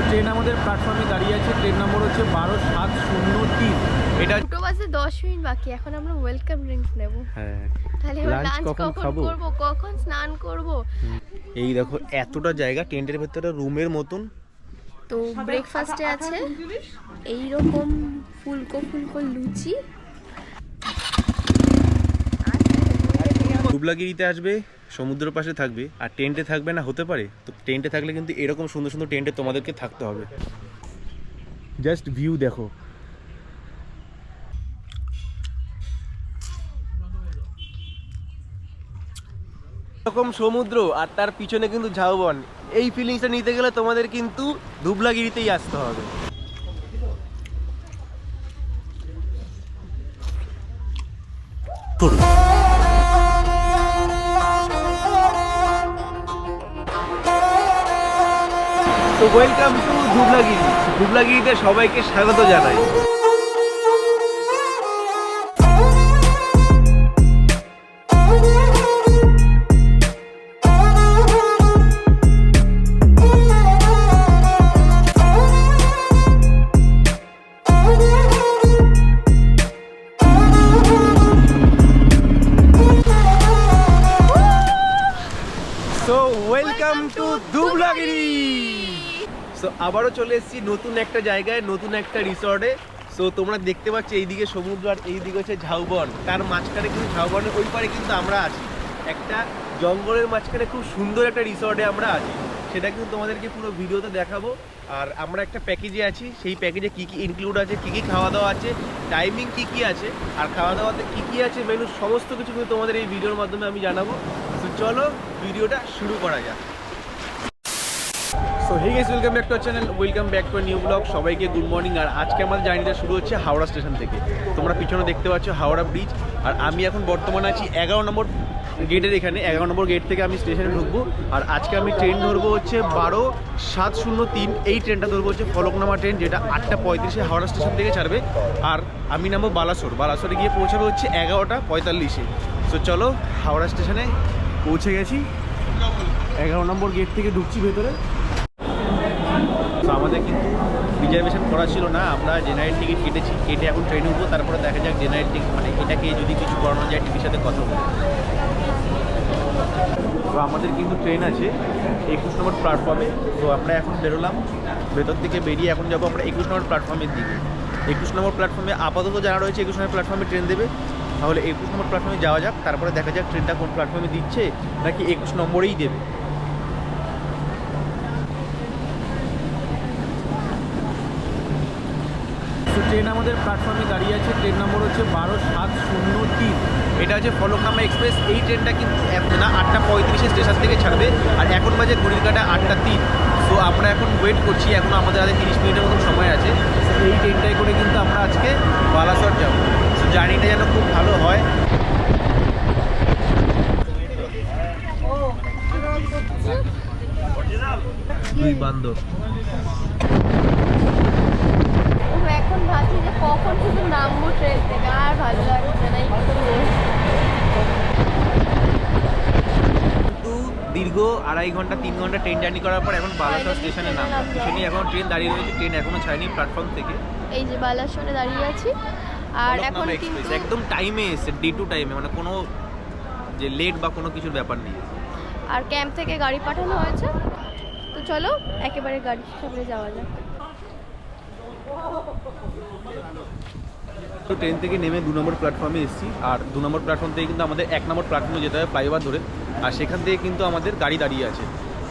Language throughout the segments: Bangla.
ট্রেন আমাদের প্ল্যাটফর্মে দাঁড়িয়ে আছে, ট্রেন নম্বর হচ্ছে 12703। এটা 2 বাজে 10 মিনিট বাকি, এখন আমরা ওয়েলকাম ড্রিঙ্কস নেব। হ্যাঁ, তাহলে এবার লাঞ্চ লাঞ্চ কখন খাবো? করব, কখন স্নান করব। এই দেখো এতটা জায়গা, টেন্টের ভেতরে রুমের মতন। তো ব্রেকফাস্টে আছে এই রকম ফুলকো ফুলকো লুচি। দুবলাগিরিতে আসবে, সমুদ্রের পাশে থাকবে আর টেন্টে থাকবে না, হতে পারে? তো টেন্টে থাকলে কিন্তু এরকম সুন্দর সুন্দর টেন্টে তোমাদেরকে থাকতে হবে। জাস্ট ভিউ দেখো। এরকম সমুদ্র আর তার পিছনে কিন্তু ঝাউবন, এই ফিলিংসটা নিতে গেলে তোমাদের কিন্তু দুবলাগিরিতেই আসতে হবে। তো ওয়েলকাম টু দুবলাগিরি। দুবলাগিরিতে সবাইকে স্বাগত জানাই। So welcome to Dublagiri. So আবারও চলে এসেছি নতুন একটা জায়গায়, নতুন একটা রিসর্টে। সো তোমরা দেখতে পাচ্ছ এইদিকে সমুদ্র আর এইদিকে হচ্ছে ঝাউবন, তার মাঝখানে কিন্তু ঝাউবনের ওই পারে কিন্তু আমরা আছি একটা জঙ্গলের মাঝখানে, খুব সুন্দর একটা রিসর্টে আমরা আছি। সেটা কিন্তু তোমাদেরকে পুরো ভিডিওতে দেখাবো। আর আমরা একটা প্যাকেজে আছি, সেই প্যাকেজে কী কী ইনক্লুড আছে, কী কী খাওয়া দাওয়া আছে, টাইমিং কী কী আছে, আর খাওয়া দাওয়াতে কী কী আছে মেনু, সমস্ত কিছু কিন্তু তোমাদের এই ভিডিওর মাধ্যমে আমি জানাবো। তো চলো ভিডিওটা শুরু করা যাক। So hey guys, welcome back to our channel, welcome back to new blog. সবাইকে গুড মর্নিং। আর আজকে আমাদের জার্নিটা শুরু হচ্ছে হাওড়া স্টেশন থেকে। তোমরা পিছনে দেখতে পাচ্ছ হাওড়া ব্রিজ, আর আমি এখন বর্তমানে আছি 11 নম্বর গেটের এখানে। 11 নম্বর গেট থেকে আমি স্টেশনে ঢুকবো। আর আজকে আমি ট্রেন ধরবো হচ্ছে 12703। এই ট্রেনটা ধরবো হচ্ছে ফলকনামা ট্রেন, যেটা 8:35-এ হাওড়া স্টেশন থেকে ছাড়বে। আর আমি নামবো বালাসোর। বালাসোরে গিয়ে পৌঁছাবে হচ্ছে 11:45-এ। সো চলো, হাওড়া স্টেশনে পৌঁছে গেছি। 11 নম্বর গেট থেকে ঢুকছি ভেতরে। তো আমাদের কিন্তু রিজার্ভেশন করা ছিল না, আমরা জেনারেল টিকিট কেটেছি। কেটে এখন ট্রেনে উঠবো, তারপরে দেখা যাক জেনারেল টিকিট মানে এটাকে যদি কিছু করানো যায় টিকির সাথে কথা বলে। তো আমাদের কিন্তু ট্রেন আছে 21 নম্বর প্ল্যাটফর্মে। তো আমরা এখন বেরোলাম, ভেতর থেকে বেরিয়ে এখন যাবো আমরা 21 নম্বর প্ল্যাটফর্মের দিকে। 21 নম্বর প্ল্যাটফর্মে আপাতত জানা রয়েছে 21 নম্বর প্ল্যাটফর্মে ট্রেন দেবে। তাহলে 21 নম্বর প্ল্যাটফর্মে যাওয়া যাক, তারপরে দেখা যাক ট্রেনটা কোন প্ল্যাটফর্মে দিচ্ছে, নাকি 21 নম্বরেই দেবে। ট্রেন আমাদের প্ল্যাটফর্মে দাঁড়িয়ে আছে, ট্রেন নম্বর হচ্ছে 12703। এটা হচ্ছে ফলকনামা এক্সপ্রেস। এই ট্রেনটা কিন্তু এখন না 8:35-এ স্টেশন থেকে ছাড়বে, আর এখন বাজে ঘড়ির কাঁটা 8:03। সো আমরা এখন ওয়েট করছি, এখন আমাদের হাতে 30 মিনিটের মতো সময় আছে। এই ট্রেনটাই করে কিন্তু আমরা আজকে বালাসর যাব। সো জার্নিটা যেন খুব ভালো হয়। দুই বান্দর। এখন ভাবছি যে কখন শুধু নামবো ট্রেন থেকে, আর ভালো লাগছে না। কিন্তু দীর্ঘ 2.5 ঘন্টা 3 ঘন্টা ট্রেন জার্নি করার পর এখন বালাসর স্টেশনে নামলাম। পিছনে এখন ট্রেন দাঁড়িয়ে রয়েছে, ট্রেন এখনো ছাড়েনি প্ল্যাটফর্ম থেকে। এই যে বালাসরে দাঁড়িয়ে আছি, আর এখন কিন্তু একদম টাইমে এসে, ডে টু টাইমে, মানে কোনো যে লেট বা কোনো কিছুর ব্যাপার নেই। আর ক্যাম্প থেকে গাড়ি পাঠানো হয়েছে। তো চলো একেবারে গাড়ির সামনে যাওয়া যাক। তো ট্রেন থেকে নেমে 2 নম্বর প্ল্যাটফর্মে এসেছি। আর 2 নম্বর প্ল্যাটফর্ম থেকে কিন্তু আমাদের 1 নম্বর প্ল্যাটফর্মে যেতে হবে ফ্লাইওভার ধরে। আর সেখান থেকে কিন্তু আমাদের গাড়ি দাঁড়িয়ে আছে।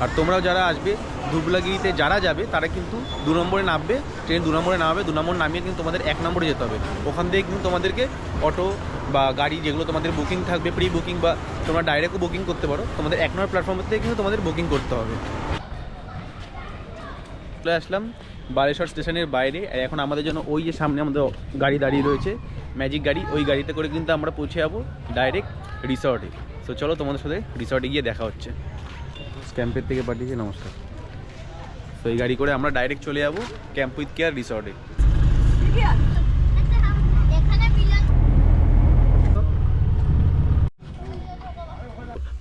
আর তোমরাও যারা আসবে দুবলাগিরিতে যারা যাবে তারা কিন্তু 2 নম্বরে নামবে, ট্রেন 2 নম্বরে নামবে। 2 নম্বর নামিয়ে কিন্তু তোমাদের 1 নম্বরে যেতে হবে। ওখান থেকে কিন্তু তোমাদেরকে অটো বা গাড়ি যেগুলো তোমাদের বুকিং থাকবে, প্রি বুকিং বা তোমরা ডাইরেক্টও বুকিং করতে পারো, তোমাদের 1 নম্বর প্ল্যাটফর্ম থেকে কিন্তু তোমাদের বুকিং করতে হবে। চলে আসলাম বালেশ্বর স্টেশনের বাইরে। এখন আমাদের জন্য ওই যে সামনে আমাদের গাড়ি দাঁড়িয়ে রয়েছে, ম্যাজিক গাড়ি, ওই গাড়িতে করে কিন্তু আমরা পৌঁছে যাবো ডাইরেক্ট রিসর্টে। তো চলো তোমাদের সাথে রিসর্টে গিয়ে দেখা হচ্ছে। ক্যাম্পের থেকে পাঠিয়েছি, নমস্কার। তো এই গাড়ি করে আমরা ডাইরেক্ট চলে যাবো ক্যাম্প উইথ কেয়ার রিসর্টে।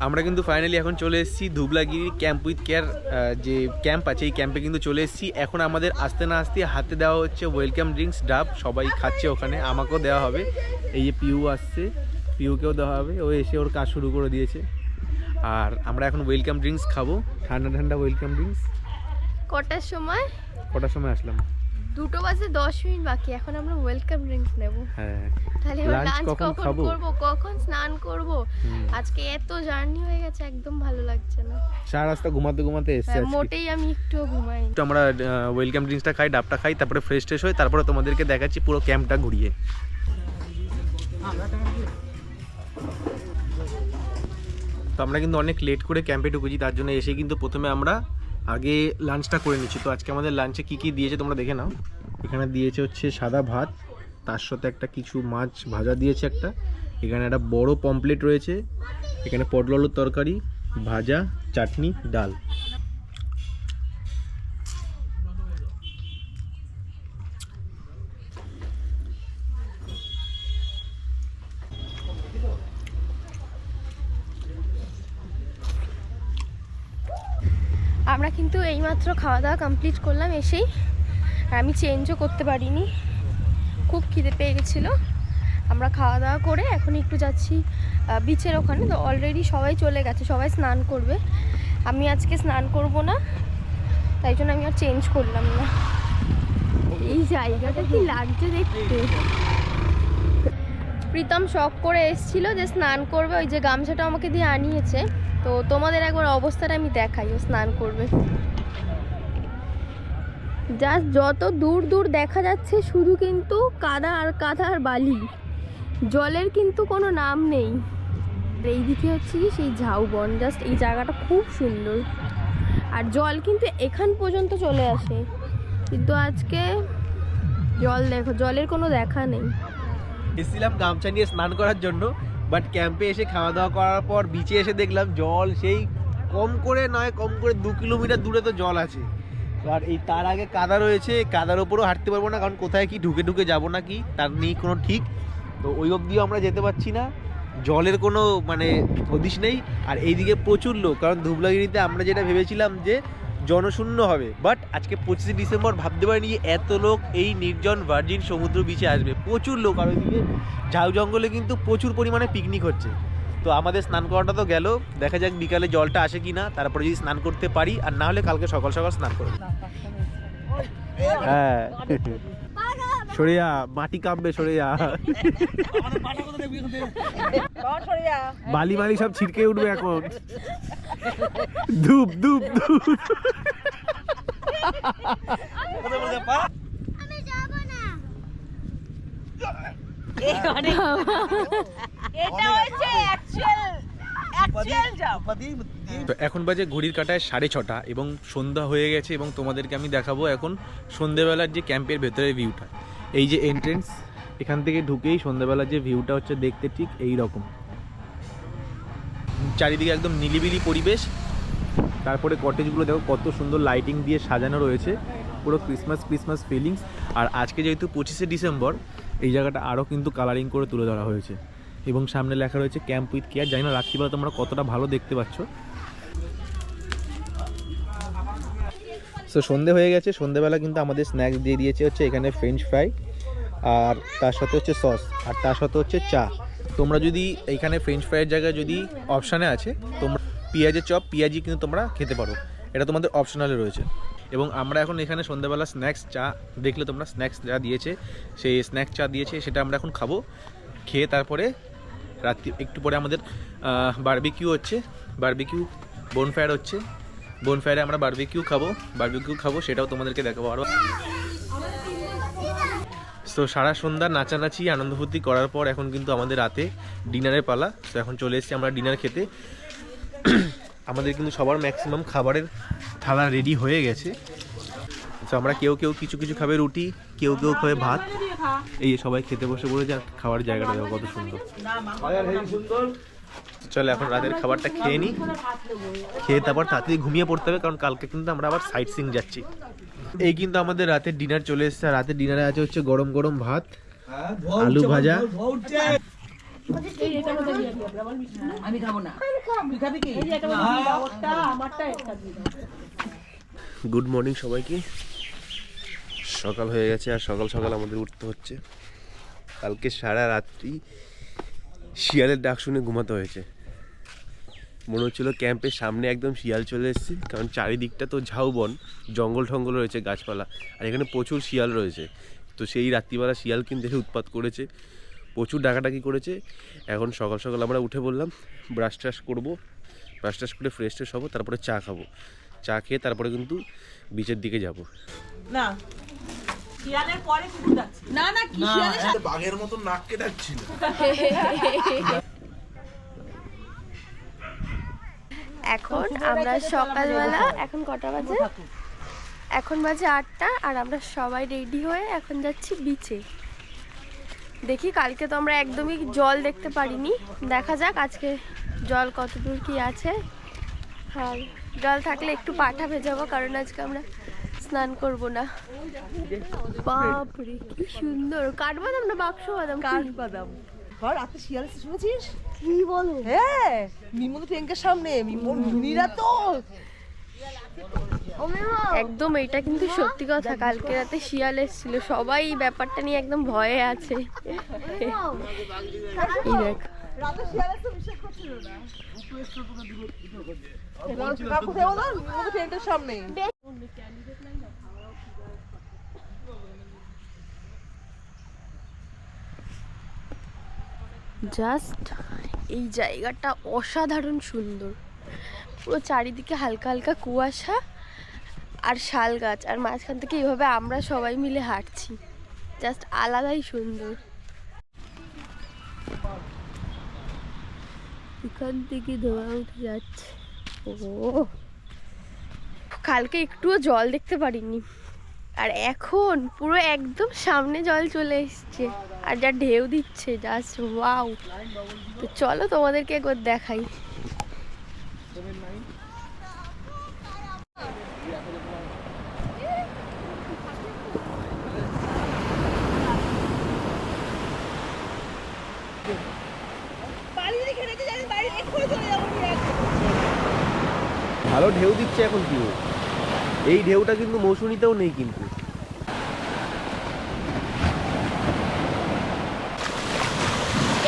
আমরা কিন্তু ফাইনালি এখন চলে এসেছি ধুবলাগিরি ক্যাম্প উইথ কেয়ার যে ক্যাম্প আছে এই ক্যাম্পে কিন্তু চলে এসেছি। এখন আমাদের আসতে না আসতে হাতে দেওয়া হচ্ছে ওয়েলকাম ড্রিঙ্কস ডাব, সবাই খাচ্ছে ওখানে, আমাকেও দেওয়া হবে। এই যে পিউ আসছে, পিউকেও দেওয়া হবে, ও এসে ওর কাজ শুরু করে দিয়েছে। আর আমরা এখন ওয়েলকাম ড্রিঙ্কস খাবো, ঠান্ডা ঠান্ডা ওয়েলকাম ড্রিঙ্কস। কটার সময় আসলাম? 2:10 বাকি, এখন আমরা ওয়েলকাম ড্রিঙ্কস নেব। হ্যাঁ, তাহলে লাঞ্চ কখন খাবো? করব, কখন স্নান করব? আজকে এত জার্নি হয়ে গেছে, একদম ভালো লাগছে না। সারা রাস্তা ঘুমাতে এসেছি আজকে। মোটেই আমি একটু ঘুমাই। তো আমরা ওয়েলকাম ড্রিঙ্কসটা খাই, ডাবটা খাই, তারপরে ফ্রেশ ট্রেশ হই, তারপরে তোমাদেরকে দেখাচ্ছি পুরো ক্যাম্পটা ঘুরিয়ে। তো আমরা কিন্তু অনেক লেট করে ক্যাম্পে ঢুকেছি, তার জন্য এসে কিন্তু প্রথমে আমরা আগে লাঞ্চটা করে নিচ্ছি। তো আজকে আমাদের লাঞ্চে কী কী দিয়েছে তোমরা দেখে নাও। এখানে দিয়েছে হচ্ছে সাদা ভাত, তার সাথে একটা কিছু মাছ ভাজা দিয়েছে একটা, এখানে একটা বড় পমপ্লেট রয়েছে, এখানে পটল আলুর তরকারি, ভাজা, চাটনি, ডাল। আমরা কিন্তু এইমাত্র খাওয়া দাওয়া কমপ্লিট করলাম এসেই, আর আমি চেঞ্জও করতে পারিনি, খুব খিদে পেয়ে গেছিলো। আমরা খাওয়া দাওয়া করে এখন একটু যাচ্ছি বিচের ওখানে। তো অলরেডি সবাই চলে গেছে, সবাই স্নান করবে, আমি আজকে স্নান করব না, তাই জন্য আমি আর চেঞ্জ করলাম না। এই জায়গাটা কি লাগছে দেখতে। প্রীতম শখ করে এসেছিল যে স্নান করবে, ওই যে গামছাটা আমাকে দিয়ে আনিয়েছে। তো তোমাদের একবার অবস্থাটা আমি দেখাই, ও স্নান করবে। জাস্ট যত দূর দূর দেখা যাচ্ছে শুধু কিন্তু কাদা আর বালি, জলের কিন্তু কোনো নাম নেই। এইদিকে হচ্ছে কি সেই ঝাউবন, জাস্ট এই জায়গাটা খুব সুন্দর, আর জল কিন্তু এখান পর্যন্ত চলে আসে, কিন্তু আজকে জল দেখো, জলের কোনো দেখা নেই। এসেছিলাম গামছা নিয়ে স্নান করার জন্য, বাট ক্যাম্পে এসে খাওয়া দাওয়া করার পর বিচে এসে দেখলাম জল সেই কম করে 2 কিলোমিটার দূরে তো জল আছে। আর এই তার আগে কাদা রয়েছে, কাদার ওপরও হাঁটতে পারবো না, কারণ কোথায় কি ঢুকে যাবো না কি তার নেই কোনো ঠিক। তো ওই অবধিও আমরা যেতে পারছি না, জলের কোনো মানে হদিশ নেই। আর এইদিকে প্রচুর লোক, কারণ ধুবলাগিরিতে আমরা যেটা ভেবেছিলাম যে জনশূন্য হবে, বাট আজকে 25শে ডিসেম্বর ভাবতে পারিনি যে এত লোক এই নির্জন ভার্জিন সমুদ্র বিচে আসবে। প্রচুর লোক, আর ওইদিকে ঝাউ জঙ্গলে কিন্তু প্রচুর পরিমাণে পিকনিক হচ্ছে। তো আমাদের স্নান করাটা তো গেল, দেখা যাক বিকালে জলটা আসে কি না, তারপরে যদি স্নান করতে পারি, আর না হলে কালকে সকাল সকাল স্নান করবো। হ্যাঁ, সরিয়া মাটি কাঁপবে, সরিয়া বালি সব ছিটকে উঠবে এখন, ধূপ ধূপ ধূপ। তো এখন বাজে ঘড়ির কাঁটায় 6:30 এবং সন্ধ্যা হয়ে গেছে, এবং তোমাদেরকে আমি দেখাবো এখন সন্ধ্যেবেলার যে ক্যাম্পের ভেতরের ভিউটা। এই যে এন্ট্রেন্স, এখান থেকে ঢুকেই সন্ধ্যেবেলার যে ভিউটা হচ্ছে দেখতে ঠিক এই রকম, চারিদিকে একদম নিলিবিলি পরিবেশ। তারপরে কটেজগুলো দেখো কত সুন্দর লাইটিং দিয়ে সাজানো রয়েছে, পুরো ক্রিসমাস ফিলিংস। আর আজকে যেহেতু 25শে ডিসেম্বর, এই জায়গাটা আরও কিন্তু কালারিং করে তুলে ধরা হয়েছে, এবং সামনে লেখা রয়েছে ক্যাম্প উইথ কেয়ার। জানি না রাত্রিবেলা তোমরা কতটা ভালো দেখতে পাচ্ছ। সো সন্ধে হয়ে গেছে, সন্ধেবেলা কিন্তু আমাদের স্ন্যাক্স দিয়ে দিয়েছে হচ্ছে এখানে ফ্রেঞ্চ ফ্রাই, আর তার সাথে হচ্ছে সস, আর তার সাথে হচ্ছে চা। তোমরা যদি এইখানে ফ্রেঞ্চ ফ্রাইয়ের জায়গায় যদি অপশানে আছে তোমরা পেঁয়াজের চপ, পেঁয়াজি কিন্তু তোমরা খেতে পারো, এটা তোমাদের অপশনালে রয়েছে। এবং আমরা এখন এখানে সন্ধ্যাবেলা স্ন্যাক্স চা দেখলে তোমরা, স্ন্যাক্স যা দিয়েছে সেই স্ন্যাক্স চা দিয়েছে, সেটা আমরা এখন খাবো। খেয়ে তারপরে রাত্রি একটু পরে আমাদের বারবিকিউ হচ্ছে, বারবিকিউ বোনফায়ার হচ্ছে, বোনফায়ারে আমরা বারবিকিউ খাবো, সেটাও তোমাদেরকে দেখাবো আরও। তো সারা সন্ধ্যা নাচানাচি আনন্দ ফুর্তি করার পর এখন কিন্তু আমাদের রাতে ডিনারের পালা। তো এখন চলে এসেছি আমরা ডিনার খেতে। আমাদের কিন্তু সবার ম্যাক্সিমাম খাবারের থালা রেডি হয়ে গেছে। তো আমরা কেউ কিছু খাবে রুটি, কেউ খাবে ভাত। এই সবাই খেতে বসে পড়েছে, আর খাওয়ার জায়গাটা দেখো কত সুন্দর। চলো এখন রাতের খাবারটা খেয়ে নিই, খেয়ে তারপর তাড়াতাড়ি ঘুমিয়ে পড়তে হবে, কারণ কালকে কিন্তু আমরা আবার সাইট সিইং যাচ্ছি। এই কিন্তু আমাদের রাতের ডিনার চলে এসেছে। রাতের ডিনারে আছে হচ্ছে গরম ভাত, আলু ভাজা, আমি খাবো না। তুই খাবি কি? গুড মর্নিং সবাইকে। সকাল হয়ে গেছে আর সকাল সকাল আমাদের উঠতে হচ্ছে। কালকে সারা রাত্রি শিয়ালের ডাক শুনে ঘুমাতে হয়েছে। মনে হচ্ছিল ক্যাম্পের সামনে একদম শিয়াল চলে এসেছে, কারণ চারিদিকটা তো ঝাউবন, জঙ্গল টঙ্গল রয়েছে, গাছপালা, আর এখানে প্রচুর শিয়াল রয়েছে। তো সেই রাত্রিবেলা শিয়াল কিন্তু এসে উৎপাত করেছে, প্রচুর ডাকাডাকি করেছে। এখন সকাল সকাল আমরা উঠে বললাম ব্রাশ ট্রাশ করবো, ব্রাশ ট্রাশ করে ফ্রেশ ট্রেশ হবো, তারপরে চা খাবো। চা খেয়ে তারপরে কিন্তু বিচের দিকে যাব। না শিয়ালের পরে কুকুর যাচ্ছে। না না কি শিয়ালের সাথে বাঘের মতো নাক কেটাচ্ছিল। এখন আমরা সকালবেলা, এখন কটা বাজে? এখন বাজে 8টা, আর আমরা সবাই রেডি হয়ে এখন যাচ্ছি বিচে। দেখি, কালকে তো আমরা একদমই জল দেখতে পারিনি, দেখা যাক আজকে জল কতদূর কি আছে। আর জল থাকলে একটু পাঠা ভেজাবো, কারণ আজকে আমরা স্নান করব না। বাপরে কি সুন্দর কাঠবাদাম না বাক্স বাদাম? কাঠবাদাম। ঘর রাতে শিয়াল শুনেছিস? কি বলো? হ্যাঁ, মিমো তো ট্যাঙ্কের সামনে, মিমো মিনিরা তো একদম এটা কিন্তু সত্যি কথা। কালকে রাতে শিয়াল এসেছিল, সবাই এই ব্যাপারটা নিয়ে একদম ভয়ে আছে। এই দেখ, রাতে শিয়াল তো বিশ্বাস করছিল না। কাকু দেবো না, মিমো তো ট্যাঙ্কের সামনে। জাস্ট এই জায়গাটা অসাধারণ সুন্দর। পুরো চারিদিকে হালকা হালকা কুয়াশা আর শাল গাছ, আর মাঝখান থেকে এইভাবে আমরা সবাই মিলে হাঁটছি, জাস্ট আলাদাই সুন্দর। এখান থেকে ধোঁয়া উঠে যাচ্ছে। ও, কালকে একটুও জল দেখতে পারিনি, আর এখন পুরো একদম সামনে জল চলে এসছে, আর যা ঢেউ দিচ্ছে, জাস্ট ওয়াও। তো চলো তোমাদেরকে একবার দেখাই। ভালো ঢেউ দিচ্ছে এখন কিন্তু, এই ঢেউটা কিন্তু মৌসুমীতেও নেই কিন্তু।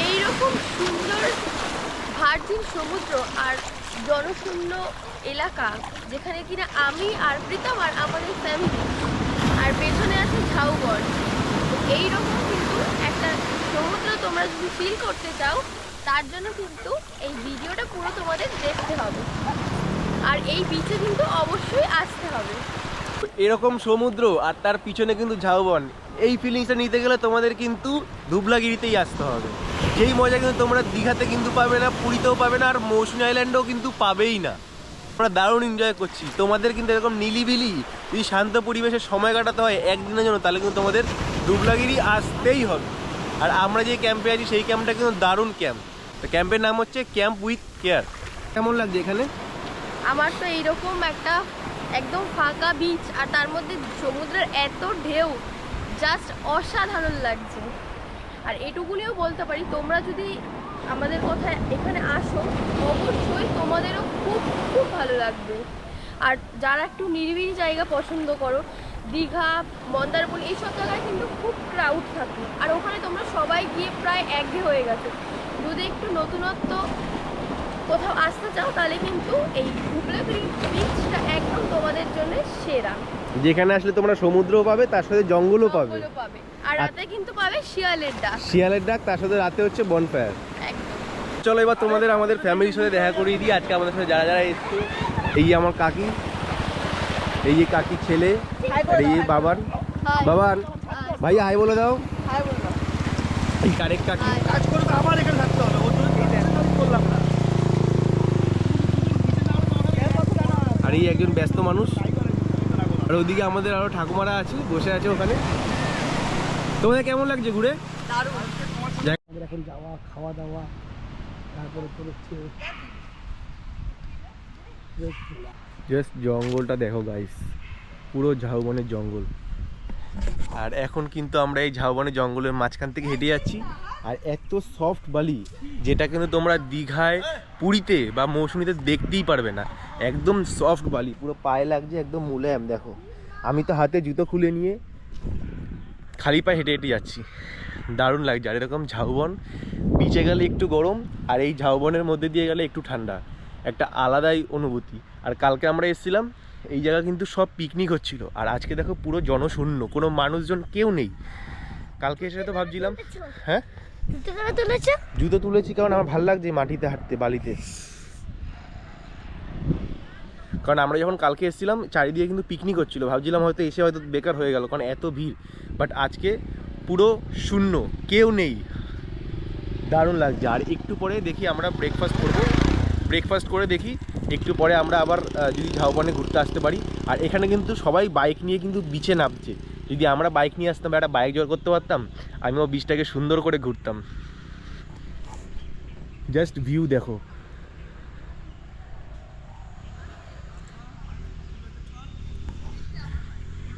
এইরকম সুন্দর ভার্জিন সমুদ্র আর জনশূন্য এলাকা, যেখানে কিনা আমি আর প্রীতম আর আমাদের ফ্যামিলি, আর পেছনে আছে ঝাউবন। এইরকম কিন্তু একটা সমুদ্র তোমরা যদি ফিল করতে চাও, তার জন্য কিন্তু এই ভিডিওটা পুরো তোমাদের দেখতে হবে, আর এই বিচে কিন্তু অবশ্যই আসতে হবে। এরকম সমুদ্র আর তার পিছনে কিন্তু ঝাউবন, এই ফিলিংসটা নিতে গেলে তোমাদের কিন্তু ধুবলাগিরিতেই আসতে হবে। যেই মজা কিন্তু তোমরা দীঘাতে কিন্তু পাবে না, পুরীতেও পাবে না, আর মৌসুমী আইল্যান্ডেও কিন্তু পাবেই না। আমরা দারুণ এনজয় করছি। তোমাদের কিন্তু এরকম নিলিবিলি যদি শান্ত পরিবেশে সময় কাটাতে হয় একদিনের জন্য, তাহলে কিন্তু তোমাদের ধুবলাগিরি আসতেই হবে। আর আমরা যে ক্যাম্পে আছি সেই ক্যাম্পটা কিন্তু দারুণ ক্যাম্প। তো ক্যাম্পের নাম হচ্ছে ক্যাম্প উইথ কেয়ার। কেমন লাগছে এখানে? আমার তো এইরকম একটা একদম ফাঁকা বিচ, আর তার মধ্যে সমুদ্রের এত ঢেউ, জাস্ট অসাধারণ লাগছে। আর এটুকুনিও বলতে পারি, তোমরা যদি আমাদের কথা এখানে আসো, অবশ্যই তোমাদেরও খুব খুব ভালো লাগবে। আর যারা একটু নিরিবিলি জায়গা পছন্দ করো, দীঘা, মন্দারমণি, এইসব জায়গায় কিন্তু খুব ক্রাউড থাকে, আর ওখানে তোমরা সবাই গিয়ে প্রায় একঘেয়ে হয়ে গেছে। যদি একটু নতুনত্ব কোথাও আসতে চাও, তাহলে কিন্তু এই ধুবলাগিরি বিচটা একদম তোমাদের জন্য সেরা। যেখানে আসলে তোমরা সমুদ্রও পাবে, তার সাথে জঙ্গলও পাবে, আর রাতে কিন্তু পাবে শিয়ালের ডাক। শিয়ালের ডাক, তার সাথে রাতে হচ্ছে বনফায়ার। একদম। চলো এবার তোমাদের আমাদের ফ্যামিলির সাথে দেখা করিয়ে দিই। আজকে আমাদের সাথে যারা যারা এসছে, এই আমার কাকি, এই যে কাকির ছেলে, আর এই বাবান। বাবান ভাইয়া হাই বলে দাও। হাই বললাম। এই কারেক্ট কাকি। কাজ করে তো আমার এখানে থাকতে হবে, ওর জন্য এই টেনশন করলাম না। আর এই একজন ব্যস্ত মানুষ, আর ওদিকে আমাদের আরো ঠাকুমারা আছে, বসে আছে ওখানে। তোমাদের কেমন লাগছে ঘুরে? এখন যাওয়া, খাওয়া দাওয়া, তারপরে করেছে জাস্ট জঙ্গলটা দেখো গাইস, পুরো ঝাউবনের জঙ্গল। আর এখন কিন্তু আমরা এই ঝাউবনের জঙ্গলের মাঝখান থেকে হেঁটে যাচ্ছি। আর এত সফট বালি যেটা কিন্তু তোমরা দীঘায়, পুরীতে বা মৌসুমীতে দেখতেই পারবে না। একদম সফট বালি, পুরো পায়ে লাগছে, একদম মুলায়ম। দেখো আমি তো হাতে জুতো খুলে নিয়ে খালি পায়ে হেঁটে হেঁটে যাচ্ছি, দারুণ লাগছে। আর এরকম ঝাউবন, বিচে গেলে একটু গরম আর এই ঝাউবনের মধ্যে দিয়ে গেলে একটু ঠান্ডা, একটা আলাদাই অনুভূতি। আর কালকে আমরা এসেছিলাম, এই জায়গা কিন্তু সব পিকনিক হচ্ছিল, আর আজকে দেখো পুরো জনশূন্য, কোনো মানুষজন কেউ নেই। কালকে এসে তো ভাবছিলাম, হ্যাঁ জুতো তুলেছি কারণ আমার ভালো লাগছে মাটিতে হাঁটতে, বালিতে। কারণ আমরা যখন কালকে এসেছিলাম চারিদিকে কিন্তু পিকনিক হচ্ছিল, ভাবছিলাম হয়তো এসে হয়তো বেকার হয়ে গেল, কারণ এত ভিড়। বাট আজকে পুরো শূন্য, কেউ নেই, দারুণ লাগছে। আর একটু পরে দেখি আমরা ব্রেকফাস্ট করবো, ব্রেকফাস্ট করে দেখি একটু পরে আমরা আবার যদি ঝাউবনে ঘুরতে আসতে পারি। আর এখানে কিন্তু সবাই বাইক নিয়ে কিন্তু বিচে নামছে। যদি আমরা বাইক নিয়ে আসতাম, একটা বাইক জোগাড় করতে পারতাম, আমিও বিচটাকে সুন্দর করে ঘুরতাম। জাস্ট ভিউ দেখো,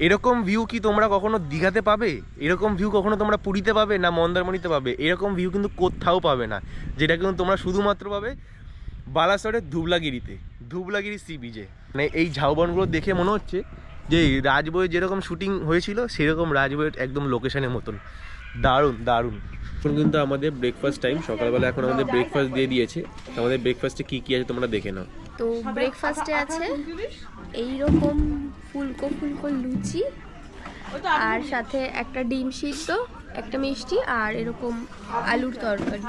এরকম ভিউ কি তোমরা কখনো দীঘাতে পাবে? এরকম ভিউ কখনো তোমরা পুরীতে পাবে না মন্দারমণিতে পাবে? এরকম ভিউ কিন্তু কোথাও পাবে না, যেটা কিন্তু তোমরা শুধুমাত্র পাবে বালাসরের ধুবলাগিরিতে, ধুবলাগিরি সি বিচে। মানে এই ঝাউবনগুলো দেখে মনে হচ্ছে যে রাজবইয়ে যেরকম শুটিং হয়েছিল সেরকম রাজবইয়ের একদম লোকেশনের মতন, দারুণ দারুণ। এখন কিন্তু আমাদের ব্রেকফাস্ট টাইম, সকালবেলা এখন আমাদের ব্রেকফাস্ট দিয়ে দিয়েছে। আমাদের ব্রেকফাস্টে কী কী আছে তোমরা দেখে নাও। তো ব্রেকফাস্টে আছে এইরকম ফুলকো ফুলকো লুচি, আর সাথে একটা ডিম সিদ্ধ, একটা মিষ্টি, আর এরকম আলুর তরকারি।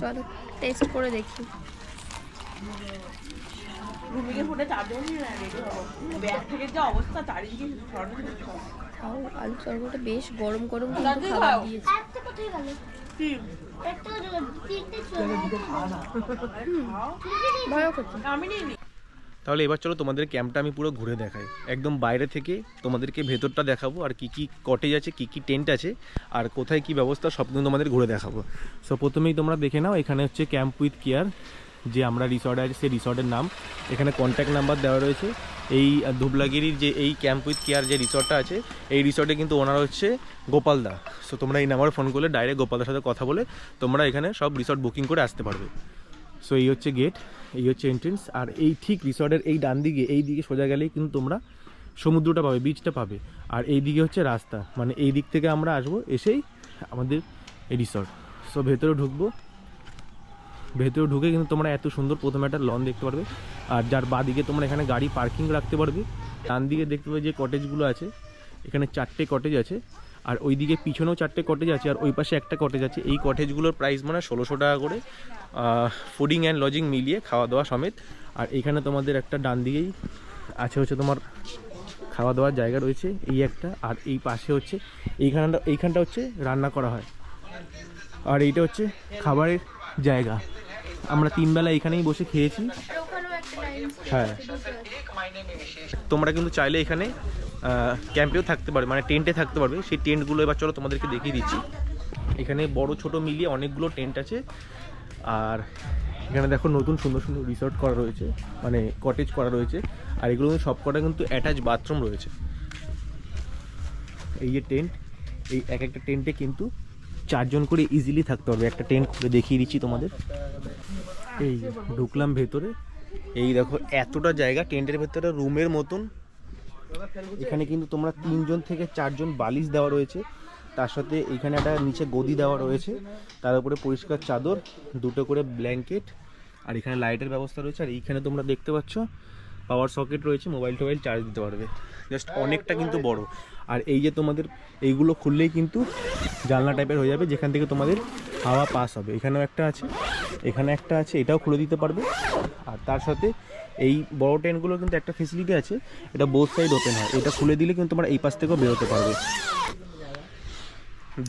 চলো টেস্ট করে দেখি। ঘুমিয়ে ফুটে চারজনই রেডি হবো, ব্যাগ থেকে যা অবস্থা চারিদিকে খাও, আলু তরকারিটা বেশ গরম গরম কিন্তু খাবার দিয়েছে। ভয় করছে। আমি নিই। তাহলে এবার চলো তোমাদের ক্যাম্পটা আমি পুরো ঘুরে দেখাই, একদম বাইরে থেকে তোমাদেরকে ভেতরটা দেখাবো, আর কি কি কটেজ আছে, কি কি টেন্ট আছে, আর কোথায় কি ব্যবস্থা সব কিন্তু তোমাদের ঘুরে দেখাবো। সো প্রথমেই তোমরা দেখে নাও, এখানে হচ্ছে ক্যাম্প উইথ কেয়ার, যে আমরা রিসর্টে আছে সেই রিসর্টের নাম। এখানে কন্ট্যাক্ট নাম্বার দেওয়া রয়েছে। এই ধুবলাগিরির যে এই ক্যাম্প উইথ কেয়ার যে রিসর্টটা আছে, এই রিসর্টে কিন্তু ওনার হচ্ছে গোপালদা। সো তোমরা এই নাম্বারে ফোন করলে ডাইরেক্ট গোপালদার সাথে কথা বলে তোমরা এখানে সব রিসর্ট বুকিং করে আসতে পারবে। সো এই হচ্ছে গেট, এই হচ্ছে এন্ট্রেন্স। আর এই ঠিক রিসর্টের এই ডান দিকে, এই দিকে সোজা গেলেই কিন্তু তোমরা সমুদ্রটা পাবে, বিচটা পাবে। আর এই দিকে হচ্ছে রাস্তা, মানে এই দিক থেকে আমরা আসবো, এসেই আমাদের এই রিসর্ট। সো ভেতরে ঢুকবো, ভেতরে ঢুকে কিন্তু তোমরা এত সুন্দর প্রথমে একটা লন দেখতে পারবে, আর যার বাদিকে তোমরা এখানে গাড়ি পার্কিং রাখতে পারবে। ডান দিকে দেখতে পাবে যে কটেজগুলো আছে, এখানে 4টে কটেজ আছে, আর ওই দিকে পিছনেও 4টে কটেজ আছে, আর ওই পাশে একটা কটেজ আছে। এই কটেজগুলোর প্রাইস মানে 1600 টাকা করে, ফুডিং অ্যান্ড লজিং মিলিয়ে, খাওয়া দাওয়া সমেত। আর এখানে তোমাদের একটা ডান দিকেই আছে হচ্ছে তোমার খাওয়া দাওয়ার জায়গা রয়েছে, এই একটা। আর এই পাশে হচ্ছে এইখানটা হচ্ছে রান্না করা হয়, আর এইটা হচ্ছে খাবারের জায়গা। আমরা 3 বেলা এখানেই বসে খেয়েছি। হ্যাঁ, তোমরা কিন্তু চাইলে এখানে ক্যাম্পেও থাকতে পারবে, মানে টেন্টে থাকতে পারবে। সেই টেন্টগুলো এবার চলো তোমাদেরকে দেখিয়ে দিচ্ছি। এখানে বড় ছোট মিলিয়ে অনেকগুলো টেন্ট আছে। আর এখানে দেখো নতুন সুন্দর সুন্দর রিসর্ট করা রয়েছে, মানে কটেজ করা রয়েছে। আর এগুলো সব কটা কিন্তু অ্যাটাচ বাথরুম রয়েছে। এই যে টেন্ট, এই এক একটা টেন্টে কিন্তু 4 জন করে ইজিলি থাকতে পারবে। একটা টেন্ট খুলে দেখিয়ে দিচ্ছি তোমাদের। এই ঢুকলাম ভেতরে, এই দেখো এতটা জায়গা টেন্টের ভেতরে রুমের মতন। এখানে কিন্তু তোমরা 3 জন থেকে 4 জন বালিশ দেওয়া রয়েছে, তার সাথে এখানে একটা নিচে গদি দেওয়া রয়েছে, তার উপরে পরিষ্কার চাদর, 2টো করে ব্ল্যাঙ্কেট, আর এখানে লাইটের ব্যবস্থা রয়েছে। আর এইখানে তোমরা দেখতে পাচ্ছ পাওয়ার সকেট রয়েছে, মোবাইল টোবাইল চার্জ দিতে পারবে। জাস্ট অনেকটা কিন্তু বড়। আর এই যে তোমাদের এইগুলো খুললেই কিন্তু জানলা টাইপের হয়ে যাবে, যেখান থেকে তোমাদের হাওয়া পাস হবে। এখানেও একটা আছে, এখানে একটা আছে, এটাও খুলে দিতে পারবে। আর তার সাথে এই বড় টেন্টগুলো কিন্তু একটা ফেসিলিটি আছে, এটা বোথ সাইড ওপেন হয়। এটা খুলে দিলে কিন্তু তোমরা এই পাশ থেকেও বেরোতে পারবে।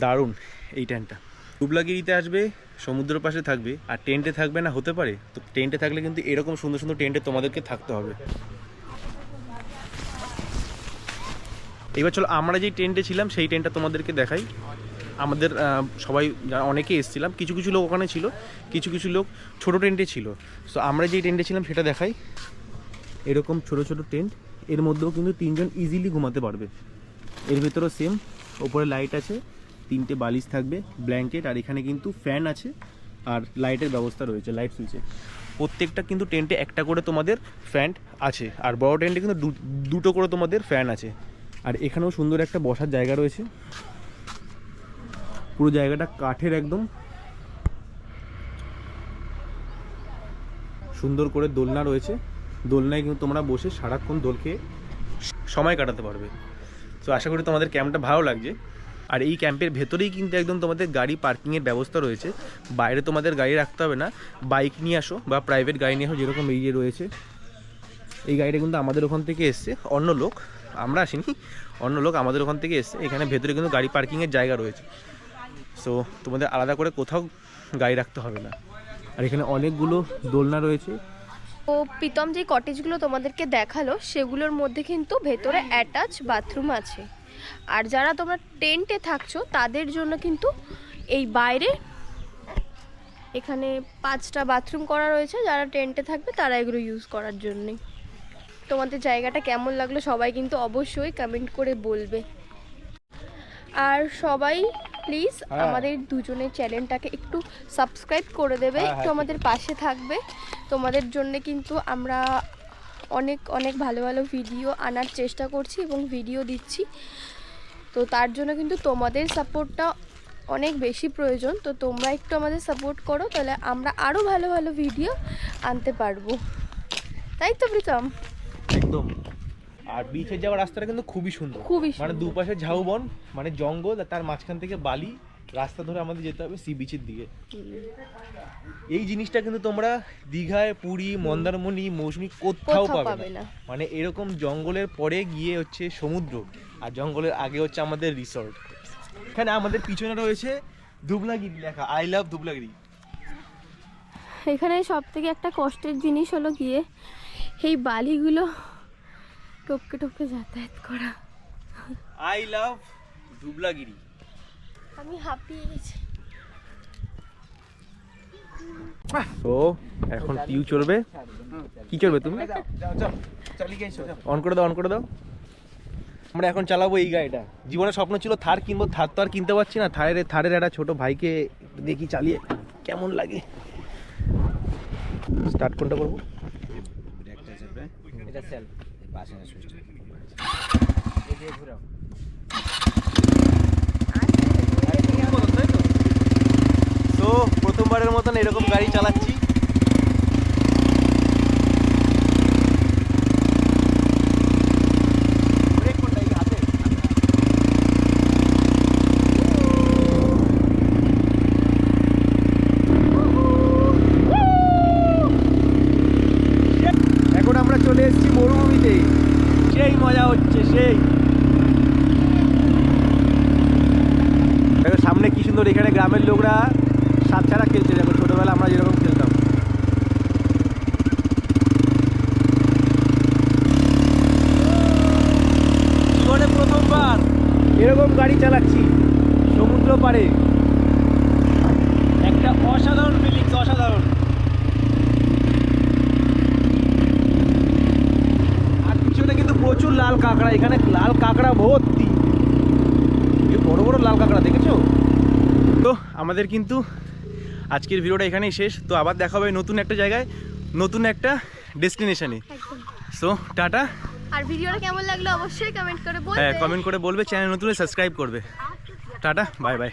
দারুণ এই টেন্টটা। ধুবলাগিরিতে আসবে, সমুদ্রের পাশে থাকবে, আর টেন্টে থাকবে না হতে পারে? তো টেন্টে থাকলে কিন্তু এরকম সুন্দর সুন্দর টেন্টে তোমাদেরকে থাকতে হবে। এবার চলো আমরা যেই টেন্টে ছিলাম সেই টেন্টটা তোমাদেরকে দেখাই। আমাদের সবাই অনেকে এসেছিলাম, কিছু কিছু লোক ওখানে ছিল, কিছু কিছু লোক ছোটো টেন্টে ছিল। সো আমরা যেই টেন্টে ছিলাম সেটা দেখাই। এরকম ছোট ছোট টেন্ট, এর মধ্যেও কিন্তু 3 জন ইজিলি ঘুমাতে পারবে। এর ভেতরেও সেম, ওপরে লাইট আছে, 3টে বালিশ থাকবে, ব্ল্যাঙ্কেট, আর এখানে কিন্তু ফ্যান আছে আর লাইটের ব্যবস্থা রয়েছে, লাইট সুইচে। প্রত্যেকটা কিন্তু টেন্টে একটা করে তোমাদের ফ্যান আছে, আর বড় টেন্টে কিন্তু দুটো করে তোমাদের ফ্যান আছে। আর এখানেও সুন্দর একটা বসার জায়গা রয়েছে, পুরো জায়গাটা কাঠের, একদম সুন্দর করে দোলনা রয়েছে। দোলনায় কিন্তু তোমরা বসে সারাক্ষণ দোল খেয়ে সময় কাটাতে পারবে। তো আশা করি তোমাদের ক্যাম্পটা ভালো লাগছে। আর এই ক্যাম্পের ভেতরেই কিন্তু একদম তোমাদের গাড়ি পার্কিংয়ের ব্যবস্থা রয়েছে, বাইরে তোমাদের গাড়ি রাখতে হবে না, বাইক নিয়ে আসো বা প্রাইভেট গাড়ি নিয়ে আসো, যেরকম এই যে রয়েছে। এই গাড়িটা কিন্তু আমাদের ওখান থেকে এসছে, অন্য লোক, আমরা আসিনি, অন্য লোক আমাদের ওখান থেকে এসছে। এখানে ভেতরে কিন্তু গাড়ি পার্কিংয়ের জায়গা রয়েছে, সো তোমাদের আলাদা করে কোথাও গাড়ি রাখতে হবে না। আর এখানে অনেকগুলো দোলনা রয়েছে। তো প্রীতম যে কটেজগুলো তোমাদেরকে দেখালো সেগুলোর মধ্যে কিন্তু ভেতরে অ্যাটাচ বাথরুম আছে। আর যারা তোমরা টেন্টে থাকছো তাদের জন্য কিন্তু এই বাইরে এখানে 5টা বাথরুম করা রয়েছে, যারা টেন্টে থাকবে তারা এগুলো ইউজ করার জন্যে। তোমাদের জায়গাটা কেমন লাগলো সবাই কিন্তু অবশ্যই কমেন্ট করে বলবে। আর সবাই প্লিজ আমাদের দুজনের চ্যানেলটাকে একটু সাবস্ক্রাইব করে দেবে, একটু আমাদের পাশে থাকবে। তোমাদের জন্য কিন্তু আমরা অনেক অনেক ভালো ভালো ভিডিও আনার চেষ্টা করছি এবং ভিডিও দিচ্ছি। তো তার জন্য কিন্তু তোমাদের সাপোর্টটা অনেক বেশি প্রয়োজন। তো তোমরা একটু আমাদের সাপোর্ট করো, তাহলে আমরা আরও ভালো ভালো ভিডিও আনতে পারবো, তাই তো প্রীতম? একদম। আর বিচে যাওয়ার রাস্তাটা কিন্তু খুবই সুন্দর, খুবই মানে সুন্দর। দুপাশে ঝাউবন, মানে জঙ্গল, আর তার মাঝখান থেকে বালি রাস্তা ধরে আমাদের যেতে হবে সি বিচের দিকে। এই জিনিসটা কিন্তু তোমরা দীঘায়, পুরী, মন্দারমণি, মৌসুমী কোথাও পাবে না। মানে এরকম জঙ্গলের পরে গিয়ে হচ্ছে সমুদ্র, আর জঙ্গলের আগে হচ্ছে আমাদের রিসর্ট। এখানে আমাদের পিছনে রয়েছে ধুবলাগিরি লেখা, আই লাভ ধুবলাগিরি। এখানে সব থেকে একটা কষ্টের জিনিস হলো গিয়ে এই বালিগুলো টপকে টপকে যাতায়াত করা। I love Dhublagiri. আমি হাঁপিয়ে গেছি। তো এখন টিউ চলবে। কি চলবে তুমি? অন করে দাও, অন করে দাও। আমরা এখন চালাবো এই গাড়িটা। জীবনের স্বপ্ন ছিল থার কিনবো, থার তো আর কিনতে পারছি না। থারের একটা ছোট ভাইকে দেখি চালিয়ে কেমন লাগে। স্টার্ট কোনটা করবো? এটা সেল পাশে না সুইচ এদিকে ঘোরাও। তো প্রথমবারের মতন এরকম গাড়ি চালাচ্ছি। ব্রেক কোনটা? এই হাতে। এখন আমরা চলে এসেছি মরুভূমিতে, সেই মজা হচ্ছে, সেই। দেখো সামনে কি সুন্দর, এখানে গ্রামের লোকরা সাত ছাড়া খেলছে, দেখো ছোটবেলা আমরা যেরকম খেলতাম। জীবনে প্রথমবার এরকম গাড়ি চালাচ্ছি সমুদ্র পাড়ে, একটা অসাধারণ ফিলিংস, অসাধারণ। আর পিছনে কিন্তু প্রচুর লাল কাঁকড়া, এখানে লাল কাঁকড়া ভর্তি, বড় বড় লাল কাঁকড়া, দেখেছো? তো আমাদের কিন্তু আজকের ভিডিওটা এখানেই শেষ। তো আবার দেখা হবে নতুন একটা জায়গায়, নতুন একটা ডেস্টিনেশনে। So tata. আর ভিডিওটা কেমন লাগলো অবশ্যই কমেন্ট করে বলবে। হ্যাঁ, কমেন্ট করে বলবে, চ্যানেল নতুন সাবস্ক্রাইব করবে। Tata, bye bye.